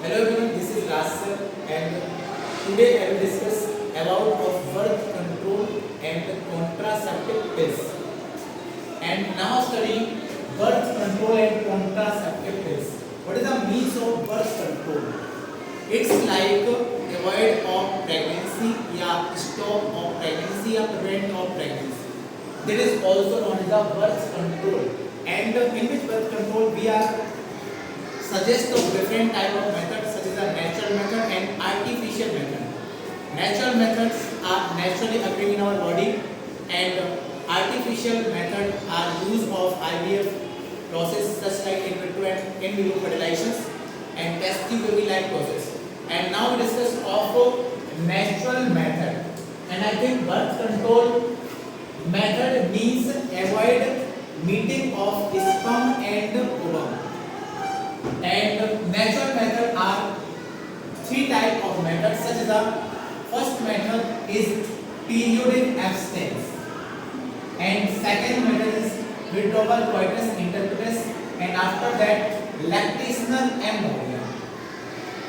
Hello everyone, this is Raj sir and today I will discuss about of birth control and contraceptive pills. And now studying birth control and contraceptive pills. What is the means of birth control? It's like avoid of pregnancy या stop of pregnancy या prevent of pregnancy. That is also known as the birth control. And in which birth control we are suggest of different type of methods such as a natural method and artificial method. Natural methods are naturally occurring in our body and artificial method are use of IVF process such like in vitro and in vivo fertilizations and test-tube-like process. And now we discuss of natural method. And I think birth control method means avoid meeting of sperm and ovum. And natural method are three type of methods such as the first method is periodic abstinence and second method is withdrawal coitus interruptus and after that lactational ammonia.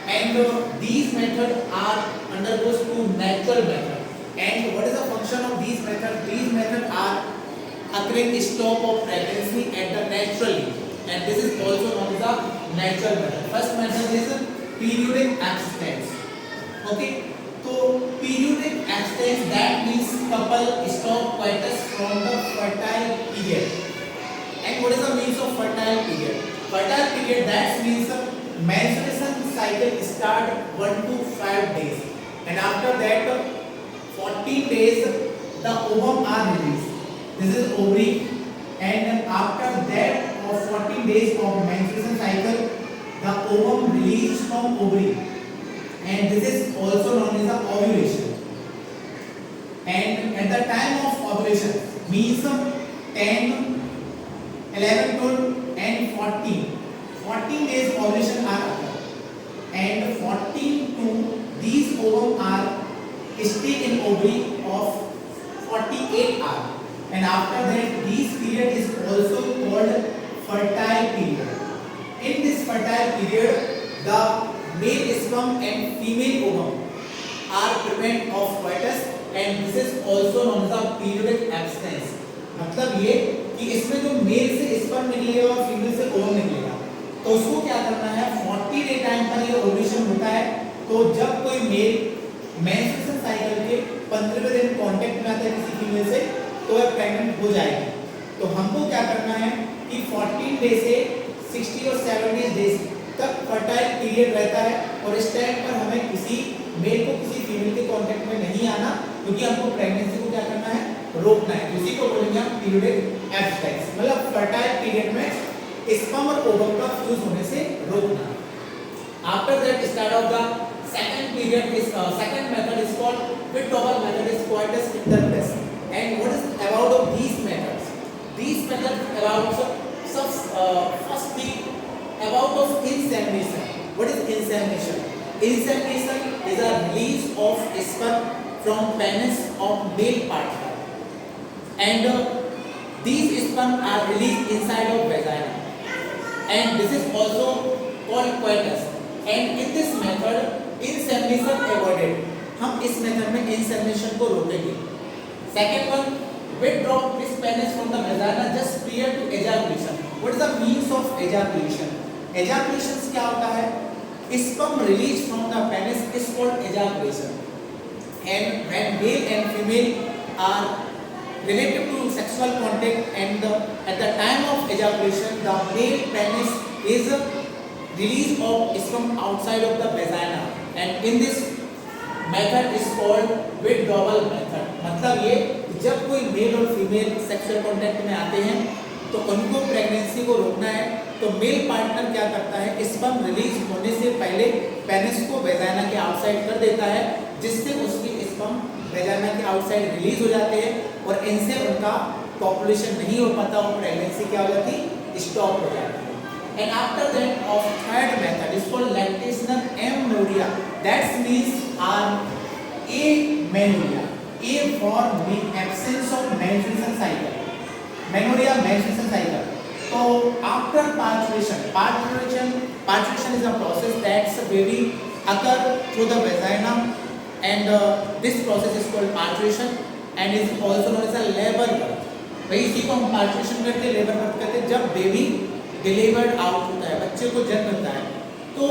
And these methods are undergoes to natural method. And what is the function of these methods? These methods are occurring stop of pregnancy at the naturally, and this is also known as the natural method. First method is periodic abstinence. Okay, so periodic abstinence, that means couple stop coitus from the fertile period. And what is the means of fertile period? Fertile period, that means menstruation cycle start 1 to 5 days, and after that 14 days the ovum are released. This is ovary, and after that of 14 days of menstruation cycle, the ovum released from ovary, and this is also known as the ovulation. And at the time of ovulation means 10, 11, 12 and 14 days ovulation are occur, and 14 to these ovum are stay in ovary of 48 hours. And after that this period is also called fertile period. In this fertile period the male sperm and female ovum are prevent of coitus, and this is also known as the periodic abstinence. मतलब ये कि इसमें जो mail से sperm निकलेगा और female से ovum निकलेगा, तो उसको क्या करना है, 40 डे टाइम पर ये ओव्यूलेशन होता है. तो जब कोई मेल मेंस्ट्रुएशन साइकिल के 15वें दिन कांटेक्ट में आता है किसी फीमेल से, तो वह प्रेग्नेंट हो जाएगी. तो हमको क्या करना है कि 14 डे से 60 और 70 डेज तक फर्टाइल पीरियड रहता है, और इस टाइम पर हमें किसी मेल को किसी फीमेल के कांटेक्ट में नहीं आना, क्योंकि हमको प्रेगनेंसी को क्या करना है, रोकना है. इसी को बोलेंगे हम पीरियडिक एब्स्टिनेंस, मतलब फर्टाइल पीरियड में स्पर्म और ओवम का फ्यूज होने से रोकना. After that start of the second period is second method is called withdrawal method is coitus interruptus. And what is about of these methods? These methods about first thing about of insemination. What is insemination? Insemination is a release of sperm from penis of male partner, and these sperm are released inside of vagina, and this is also called coitus. And in this method insemination avoided, हम इस method में insemination को रोकेंगे. Second one, withdraw this penis from the vagina just prior to ejaculation. What is the means of ejaculation? Ejaculation क्या होता है? Sperm released from the penis is called ejaculation. And when male and female are related to sexual contact, and at the time of ejaculation the male penis is release of sperm outside of the vagina, and in this method is called withdrawal method. मतलब ये जब कोई mail और female sexual contact में आते हैं तो उनको प्रेगनेंसी को रोकना है, तो मेल पार्टनर क्या करता है, स्पर्म रिलीज होने से पहले पेनिस को वेजाइना के आउटसाइड कर देता है, जिससे उसकी स्पर्म वेजाइना के आउटसाइड रिलीज हो जाते हैं, और इनसे उनका पॉपुलेशन नहीं हो पाता, और प्रेगनेंसी क्या हो जाती, स्टॉप हो जाती है. And after that of third method is called lactational amenorrhea. That means amenorrhea. A for absence of menstruation cycle. Menorrhea menstruation cycle. So after parturition Parturition is a process that's baby occur through the vagina, and this process is called parturition and is also known as a labor birth. भाई इसी को हम parturition करते हैं, labor birth करते हैं। जब baby delivered out होता है, बच्चे को जन्म मिलता है, तो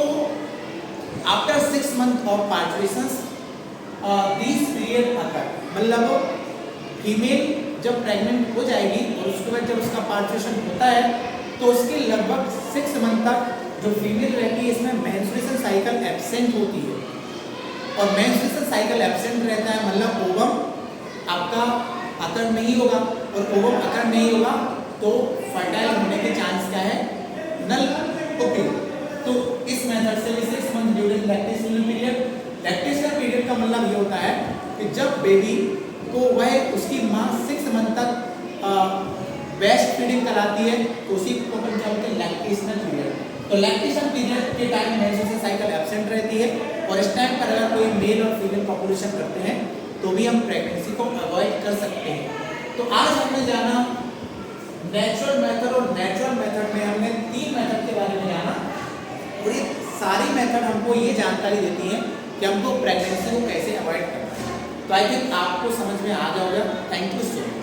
after 6 months of parturition these period occur, मतलब फीमेल जब प्रेग्नेंट हो जाएगी और उसके बाद जब उसका पार्चुरेशन होता है तो उसके लगभग 6 मंथ तक जो फीमेल रहती है इसमें मेंस्ट्रुएशन साइकिल एब्सेंट होती है, और मेंस्ट्रुएशन साइकिल एब्सेंट रहता है मतलब ओवम आपका अकर नहीं होगा, और ओवम अकर नहीं होगा तो फर्टाइल होने के चांस क्या है, नल। ओके, तो इस मेथड से 6 month during lactational period, lactational period का मतलब ये होता है कि जब बेबी को वह उसकी माँ 6 मंथ तक बेस्ट फीडिंग कराती है तो उसी को अपन क्या बोलते हैं, लैक्टेशनल पीरियड। तो लैक्टेशन पीरियड के टाइम मेंस्ट्रुएशन साइकिल एब्सेंट रहती है, और इस टाइम पर अगर कोई मेल और फीमेल पॉपुलेशन करते हैं तो भी हम प्रेगनेंसी को अवॉइड कर सकते हैं। तो आज हमने जाना नेचुरल मेथड, और नेचुरल मेथड में हमने 3 मेथड के बारे में जाना, और ये सारी मेथड हमको ये जानकारी देती है कि हमको प्रेगनेंसी को कैसे अवॉइड करना है। तो आई थिंक आपको समझ में आ जाएगा। Thank you so much.